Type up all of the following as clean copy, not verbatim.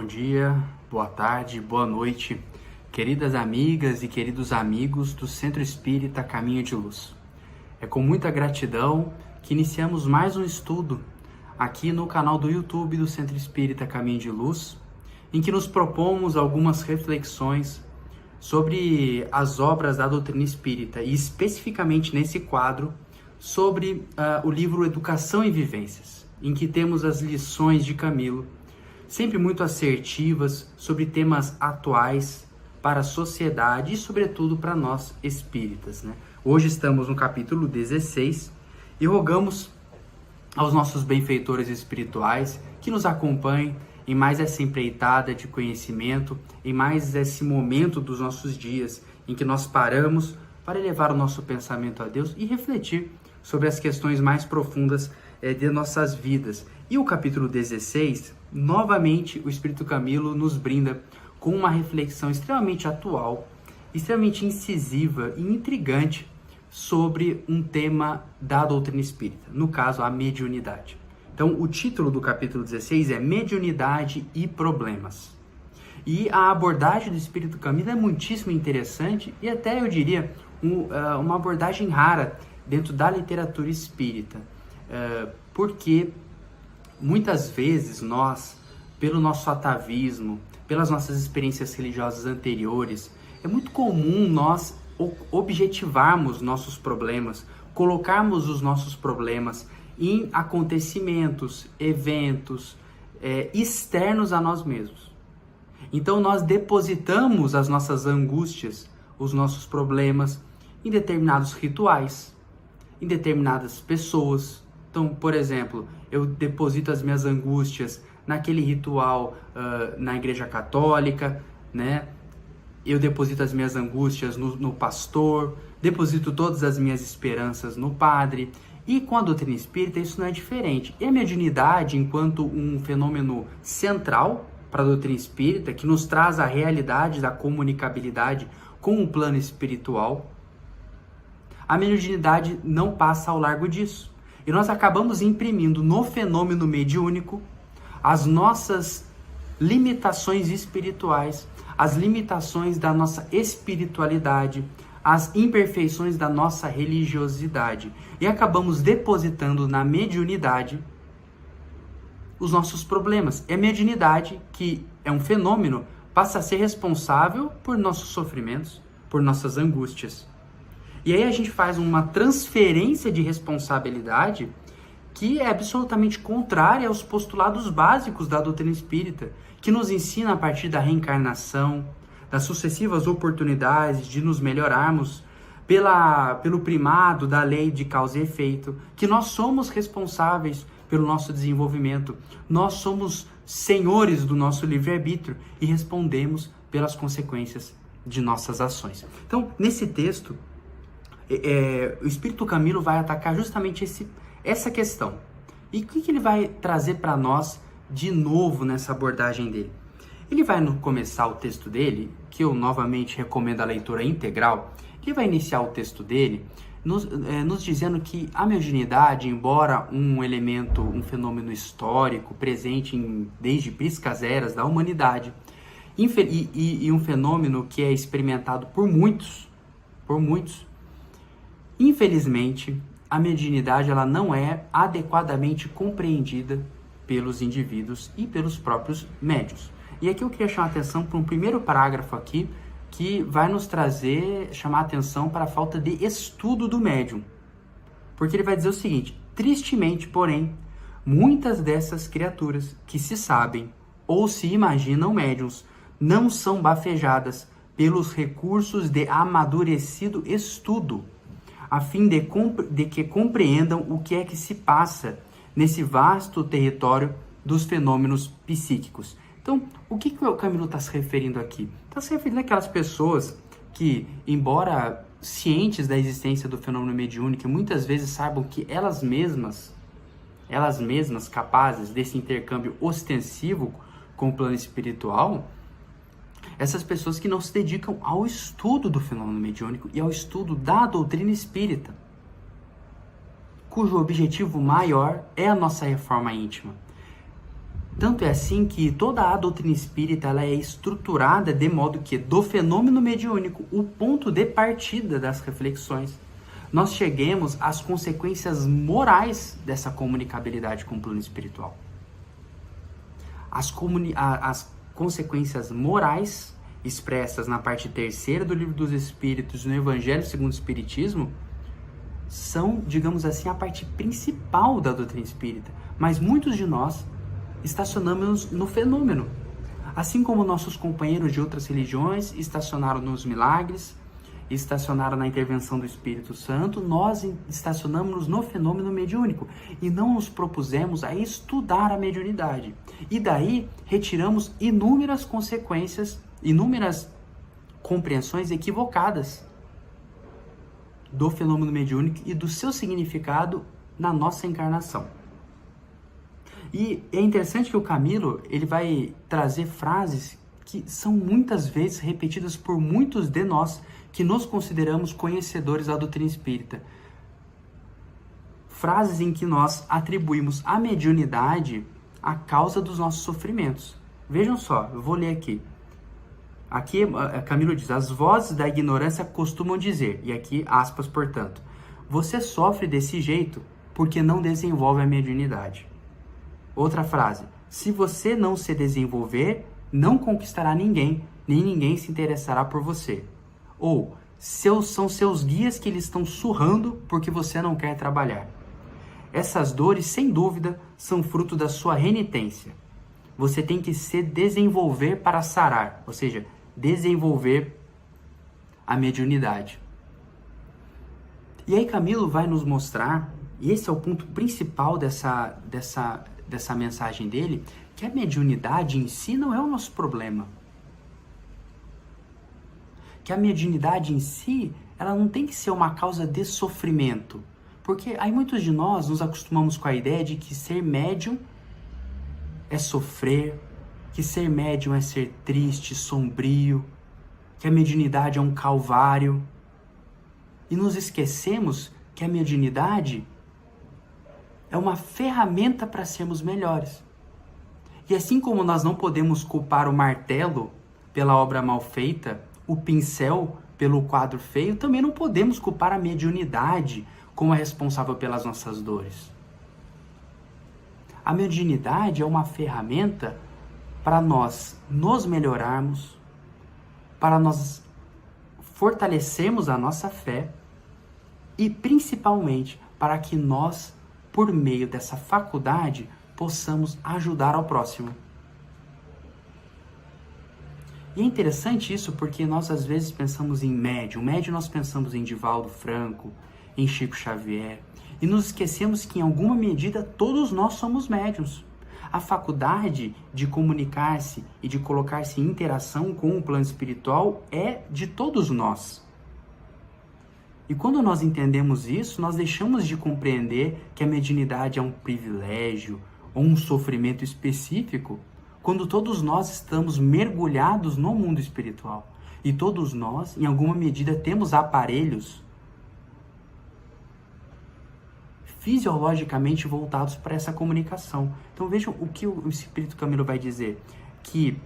dia, boa tarde, boa noite, queridas amigas e queridos amigos do Centro Espírita Caminho de Luz. É com muita gratidão que iniciamos mais um estudo aqui no canal do YouTube do Centro Espírita Caminho de Luz, em que nos propomos algumas reflexões sobre as obras da doutrina espírita e especificamente nesse quadro sobre o livro Educação e Vivências, em que temos as lições de Camilo, sempre muito assertivas sobre temas atuais para a sociedade e sobretudo para nós espíritas, né? Hoje estamos no capítulo 16 e rogamos aos nossos benfeitores espirituais que nos acompanhem em mais essa empreitada de conhecimento, em mais esse momento dos nossos dias em que nós paramos para elevar o nosso pensamento a Deus e refletir sobre as questões mais profundas de nossas vidas. E o capítulo 16, novamente o Espírito Camilo nos brinda com uma reflexão extremamente atual, extremamente incisiva e intrigante sobre um tema da doutrina espírita, no caso a mediunidade. Então, o título do capítulo 16 é Mediunidade e Problemas. E a abordagem do Espírito Camilo é muitíssimo interessante e até, eu diria, uma abordagem rara dentro da literatura espírita. Porque muitas vezes nós, pelo nosso atavismo, pelas nossas experiências religiosas anteriores, é muito comum nós objetivarmos nossos problemas, colocarmos os nossos problemas em acontecimentos, eventos externos a nós mesmos. Então nós depositamos as nossas angústias, os nossos problemas em determinados rituais, em determinadas pessoas. Então, por exemplo, eu deposito as minhas angústias naquele ritual na Igreja Católica, né? Eu deposito as minhas angústias no pastor, deposito todas as minhas esperanças no padre. E com a doutrina espírita isso não é diferente. E a mediunidade, enquanto um fenômeno central para a doutrina espírita, que nos traz a realidade da comunicabilidade com o plano espiritual, a mediunidade não passa ao largo disso. E nós acabamos imprimindo no fenômeno mediúnico as nossas limitações espirituais, as limitações da nossa espiritualidade, as imperfeições da nossa religiosidade. E acabamos depositando na mediunidade os nossos problemas. É a mediunidade, que é um fenômeno, passa a ser responsável por nossos sofrimentos, por nossas angústias. E aí a gente faz uma transferência de responsabilidade que é absolutamente contrária aos postulados básicos da doutrina espírita, que nos ensina a partir da reencarnação, das sucessivas oportunidades de nos melhorarmos, pelo primado da lei de causa e efeito, que nós somos responsáveis pelo nosso desenvolvimento, nós somos senhores do nosso livre-arbítrio e respondemos pelas consequências de nossas ações. Então, nesse texto, o Espírito Camilo vai atacar justamente essa questão. E o que ele vai trazer para nós de novo nessa abordagem dele? Ele vai começar o texto dele, que eu novamente recomendo a leitura integral. Ele vai iniciar o texto dele nos dizendo que a mediunidade, embora um elemento, um fenômeno histórico presente desde priscas eras da humanidade, e um fenômeno que é experimentado por muitos, infelizmente, a mediunidade ela não é adequadamente compreendida pelos indivíduos e pelos próprios médiuns. E aqui eu queria chamar a atenção para um primeiro parágrafo aqui, que vai nos chamar a atenção para a falta de estudo do médium. Porque ele vai dizer o seguinte: tristemente, porém, muitas dessas criaturas que se sabem ou se imaginam médiuns não são bafejadas pelos recursos de amadurecido estudo, a fim de que compreendam o que é que se passa nesse vasto território dos fenômenos psíquicos. Então, o que o Camilo está se referindo aqui? Está se referindo àquelas pessoas que, embora cientes da existência do fenômeno mediúnico, muitas vezes saibam que elas mesmas capazes desse intercâmbio ostensivo com o plano espiritual, essas pessoas que não se dedicam ao estudo do fenômeno mediúnico e ao estudo da doutrina espírita, cujo objetivo maior é a nossa reforma íntima. Tanto é assim que toda a doutrina espírita ela é estruturada de modo que, do fenômeno mediúnico, o ponto de partida das reflexões, nós cheguemos às consequências morais dessa comunicabilidade com o plano espiritual. As consequências morais expressas na parte 3ª do Livro dos Espíritos, no Evangelho segundo o Espiritismo, são, digamos assim, a parte principal da doutrina espírita. Mas muitos de nós estacionamos no fenômeno. Assim como nossos companheiros de outras religiões estacionaram nos milagres, estacionaram na intervenção do Espírito Santo, nós estacionamos no fenômeno mediúnico e não nos propusemos a estudar a mediunidade. E daí retiramos inúmeras consequências, inúmeras compreensões equivocadas do fenômeno mediúnico e do seu significado na nossa encarnação. E é interessante que o Camilo ele vai trazer frases que são muitas vezes repetidas por muitos de nós que nos consideramos conhecedores da doutrina espírita. Frases em que nós atribuímos a mediunidade à causa dos nossos sofrimentos. Vejam só, eu vou ler aqui. Aqui Camilo diz: as vozes da ignorância costumam dizer, e aqui aspas, portanto, você sofre desse jeito porque não desenvolve a mediunidade. Outra frase: se você não se desenvolver, não conquistará ninguém, nem ninguém se interessará por você. Ou, são seus guias que lhe estão surrando porque você não quer trabalhar. Essas dores, sem dúvida, são fruto da sua renitência. Você tem que se desenvolver para sarar, ou seja, desenvolver a mediunidade. E aí Camilo vai nos mostrar, e esse é o ponto principal dessa mensagem dele, que a mediunidade em si não é o nosso problema. Que a mediunidade em si, ela não tem que ser uma causa de sofrimento. Porque aí muitos de nós nos acostumamos com a ideia de que ser médium é sofrer, que ser médium é ser triste, sombrio, que a mediunidade é um calvário. E nos esquecemos que a mediunidade é uma ferramenta para sermos melhores. E assim como nós não podemos culpar o martelo pela obra mal feita, o pincel pelo quadro feio, também não podemos culpar a mediunidade como a responsável pelas nossas dores. A mediunidade é uma ferramenta para nós nos melhorarmos, para nós fortalecermos a nossa fé e principalmente para que nós, por meio dessa faculdade, possamos ajudar ao próximo. E é interessante isso porque nós às vezes pensamos em médium. Médium nós pensamos em Divaldo Franco, em Chico Xavier. E nos esquecemos que em alguma medida todos nós somos médiuns. A faculdade de comunicar-se e de colocar-se em interação com o plano espiritual é de todos nós. E quando nós entendemos isso, nós deixamos de compreender que a mediunidade é um privilégio ou um sofrimento específico, quando todos nós estamos mergulhados no mundo espiritual. E todos nós, em alguma medida, temos aparelhos fisiologicamente voltados para essa comunicação. Então vejam o que o Espírito Camilo vai dizer, que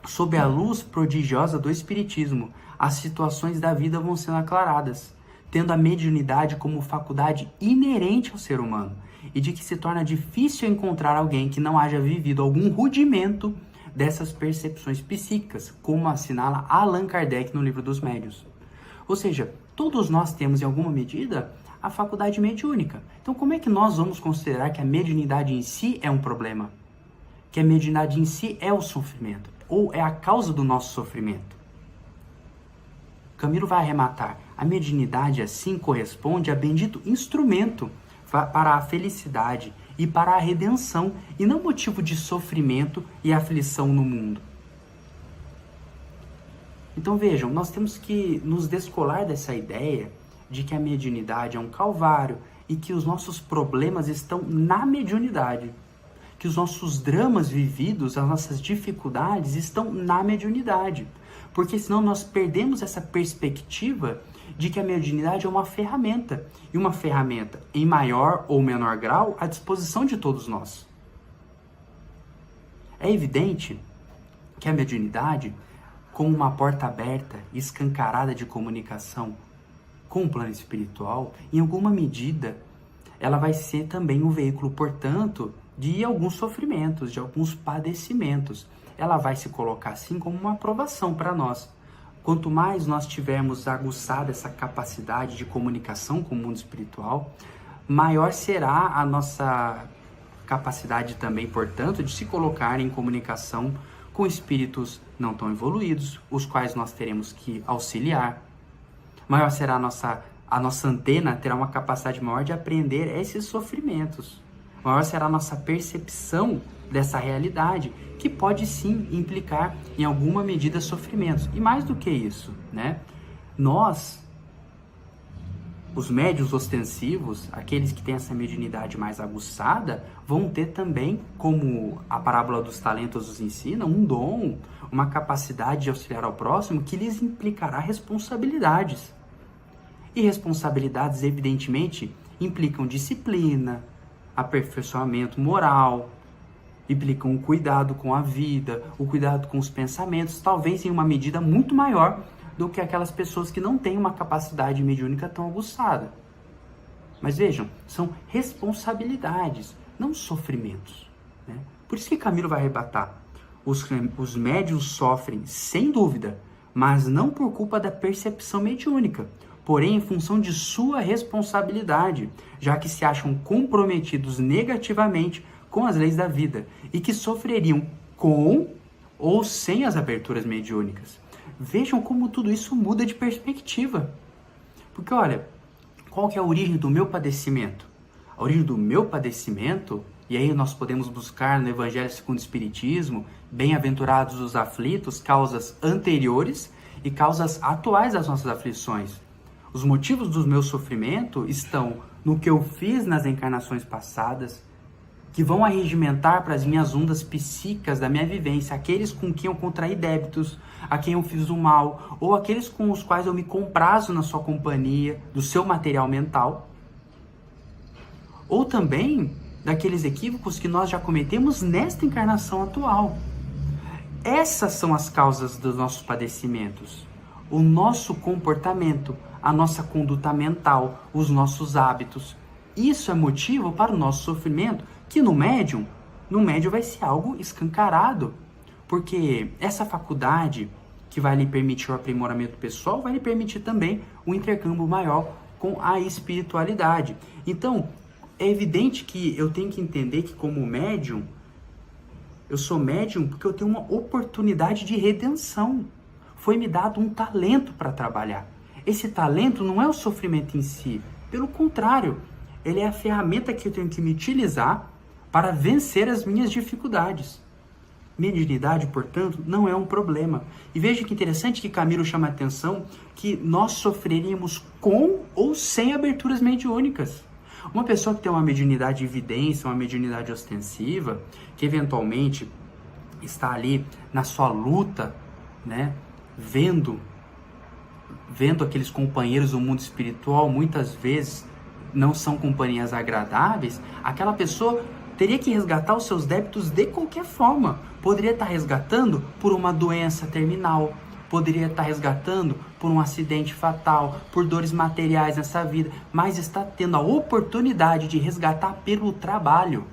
sob a luz prodigiosa do Espiritismo, as situações da vida vão sendo aclaradas, tendo a mediunidade como faculdade inerente ao ser humano, e de que se torna difícil encontrar alguém que não haja vivido algum rudimento dessas percepções psíquicas, como assinala Allan Kardec no Livro dos Médiuns. Ou seja, todos nós temos em alguma medida a faculdade mediúnica. Então como é que nós vamos considerar que a mediunidade em si é um problema? Que a mediunidade em si é o sofrimento, ou é a causa do nosso sofrimento? Camilo vai arrematar: a mediunidade assim corresponde a bendito instrumento para a felicidade e para a redenção, e não motivo de sofrimento e aflição no mundo. Então vejam, nós temos que nos descolar dessa ideia de que a mediunidade é um calvário e que os nossos problemas estão na mediunidade, que os nossos dramas vividos, as nossas dificuldades estão na mediunidade, porque senão nós perdemos essa perspectiva de que a mediunidade é uma ferramenta, e uma ferramenta em maior ou menor grau à disposição de todos nós. É evidente que a mediunidade, como uma porta aberta e escancarada de comunicação com o plano espiritual, em alguma medida, ela vai ser também um veículo, portanto, de alguns sofrimentos, de alguns padecimentos. Ela vai se colocar assim como uma aprovação para nós. Quanto mais nós tivermos aguçada essa capacidade de comunicação com o mundo espiritual, maior será a nossa capacidade também, portanto, de se colocar em comunicação com espíritos não tão evoluídos, os quais nós teremos que auxiliar. Maior será a nossa antena, terá uma capacidade maior de apreender esses sofrimentos. Maior será a nossa percepção dessa realidade, que pode sim implicar em alguma medida sofrimentos. E mais do que isso, né? Nós, os médiuns ostensivos, aqueles que têm essa mediunidade mais aguçada, vão ter também, como a parábola dos talentos nos ensina, um dom, uma capacidade de auxiliar ao próximo que lhes implicará responsabilidades. E responsabilidades, evidentemente, implicam disciplina, aperfeiçoamento moral, implicam o cuidado com a vida, o cuidado com os pensamentos, talvez em uma medida muito maior do que aquelas pessoas que não têm uma capacidade mediúnica tão aguçada. Mas vejam, são responsabilidades, não sofrimentos, né? Por isso que Camilo vai arrebatar. Os médiuns sofrem, sem dúvida, mas não por culpa da percepção mediúnica, porém em função de sua responsabilidade, já que se acham comprometidos negativamente com as leis da vida e que sofreriam com ou sem as aberturas mediúnicas. Vejam como tudo isso muda de perspectiva. Porque olha, qual que é a origem do meu padecimento? A origem do meu padecimento, e aí nós podemos buscar no Evangelho segundo o Espiritismo, bem-aventurados os aflitos, causas anteriores e causas atuais das nossas aflições. Os motivos do meu sofrimento estão no que eu fiz nas encarnações passadas, que vão arregimentar para as minhas ondas psíquicas da minha vivência, aqueles com quem eu contraí débitos, a quem eu fiz o mal, ou aqueles com os quais eu me comprazo na sua companhia, do seu material mental, ou também daqueles equívocos que nós já cometemos nesta encarnação atual. Essas são as causas dos nossos padecimentos. O nosso comportamento, a nossa conduta mental, os nossos hábitos. Isso é motivo para o nosso sofrimento, que no médium vai ser algo escancarado. Porque essa faculdade que vai lhe permitir o aprimoramento pessoal, vai lhe permitir também um intercâmbio maior com a espiritualidade. Então, é evidente que eu tenho que entender que como médium, eu sou médium porque eu tenho uma oportunidade de redenção. Foi me dado um talento para trabalhar. Esse talento não é o sofrimento em si. Pelo contrário, ele é a ferramenta que eu tenho que me utilizar para vencer as minhas dificuldades. Mediunidade, portanto, não é um problema. E veja que interessante que Camilo chama a atenção que nós sofreríamos com ou sem aberturas mediúnicas. Uma pessoa que tem uma mediunidade de evidência, uma mediunidade ostensiva, que eventualmente está ali na sua luta, né, vendo aqueles companheiros do mundo espiritual, muitas vezes não são companhias agradáveis, aquela pessoa teria que resgatar os seus débitos de qualquer forma. Poderia estar resgatando por uma doença terminal, poderia estar resgatando por um acidente fatal, por dores materiais nessa vida, mas está tendo a oportunidade de resgatar pelo trabalho.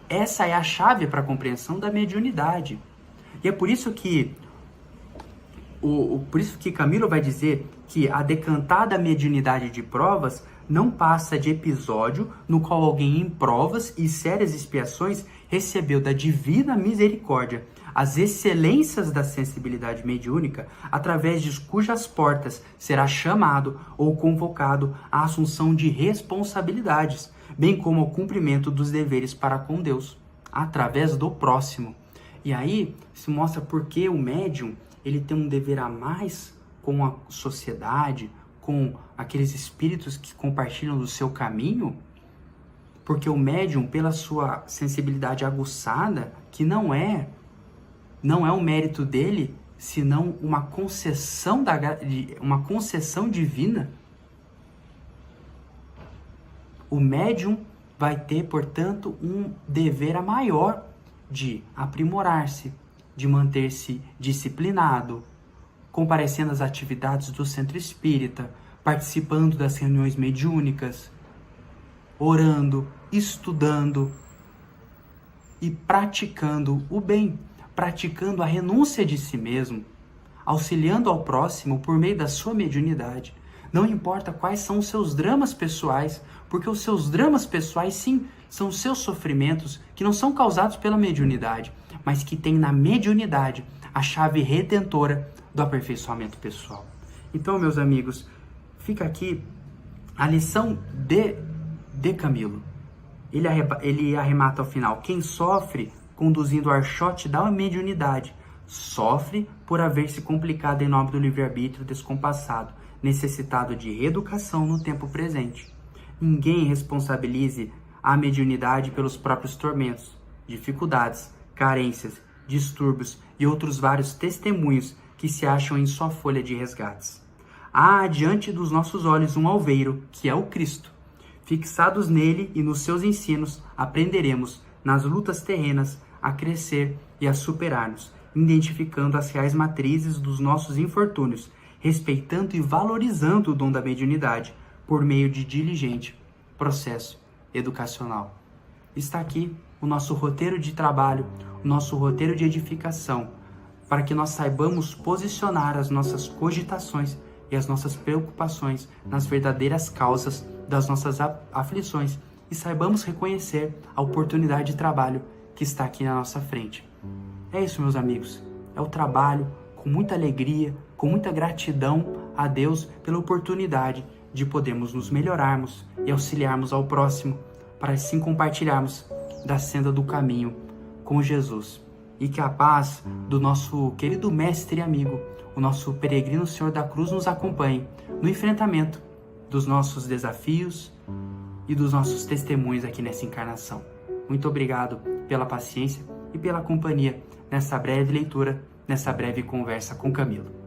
Essa é a chave para a compreensão da mediunidade. E é por isso que Camilo vai dizer que a decantada mediunidade de provas não passa de episódio no qual alguém em provas e sérias expiações recebeu da divina misericórdia as excelências da sensibilidade mediúnica, através de cujas portas será chamado ou convocado à assunção de responsabilidades, bem como ao cumprimento dos deveres para com Deus, através do próximo. E aí se mostra por que o médium ele tem um dever a mais com a sociedade, com aqueles espíritos que compartilham do seu caminho, porque o médium, pela sua sensibilidade aguçada, que não é um mérito dele, senão uma concessão divina, o médium vai ter, portanto, um dever a maior de aprimorar-se, de manter-se disciplinado, comparecendo às atividades do centro espírita, participando das reuniões mediúnicas, orando, estudando e praticando o bem, praticando a renúncia de si mesmo, auxiliando ao próximo por meio da sua mediunidade. Não importa quais são os seus dramas pessoais, porque os seus dramas pessoais, sim, são os seus sofrimentos que não são causados pela mediunidade, mas que tem na mediunidade a chave redentora do aperfeiçoamento pessoal. Então, meus amigos, fica aqui a lição de Camilo. Ele arremata ao final: quem sofre conduzindo o archote da mediunidade sofre por haver se complicado em nome do livre-arbítrio descompassado, necessitado de reeducação no tempo presente. Ninguém responsabilize a mediunidade pelos próprios tormentos, dificuldades, carências, distúrbios e outros vários testemunhos que se acham em sua folha de resgates. Há diante dos nossos olhos um alveiro, que é o Cristo. Fixados nele e nos seus ensinos, aprenderemos, nas lutas terrenas, a crescer e a superar-nos, identificando as reais matrizes dos nossos infortúnios, respeitando e valorizando o dom da mediunidade por meio de diligente processo educacional. Está aqui o nosso roteiro de trabalho, o nosso roteiro de edificação, para que nós saibamos posicionar as nossas cogitações e as nossas preocupações nas verdadeiras causas das nossas aflições e saibamos reconhecer a oportunidade de trabalho que está aqui na nossa frente. É isso, meus amigos. É o trabalho com muita alegria, com muita gratidão a Deus pela oportunidade de podermos nos melhorarmos e auxiliarmos ao próximo, para assim compartilharmos da senda do caminho com Jesus. E que a paz do nosso querido mestre e amigo, o nosso peregrino Senhor da Cruz, nos acompanhe no enfrentamento dos nossos desafios e dos nossos testemunhos aqui nessa encarnação. Muito obrigado pela paciência e pela companhia nessa breve leitura, nessa breve conversa com Camilo.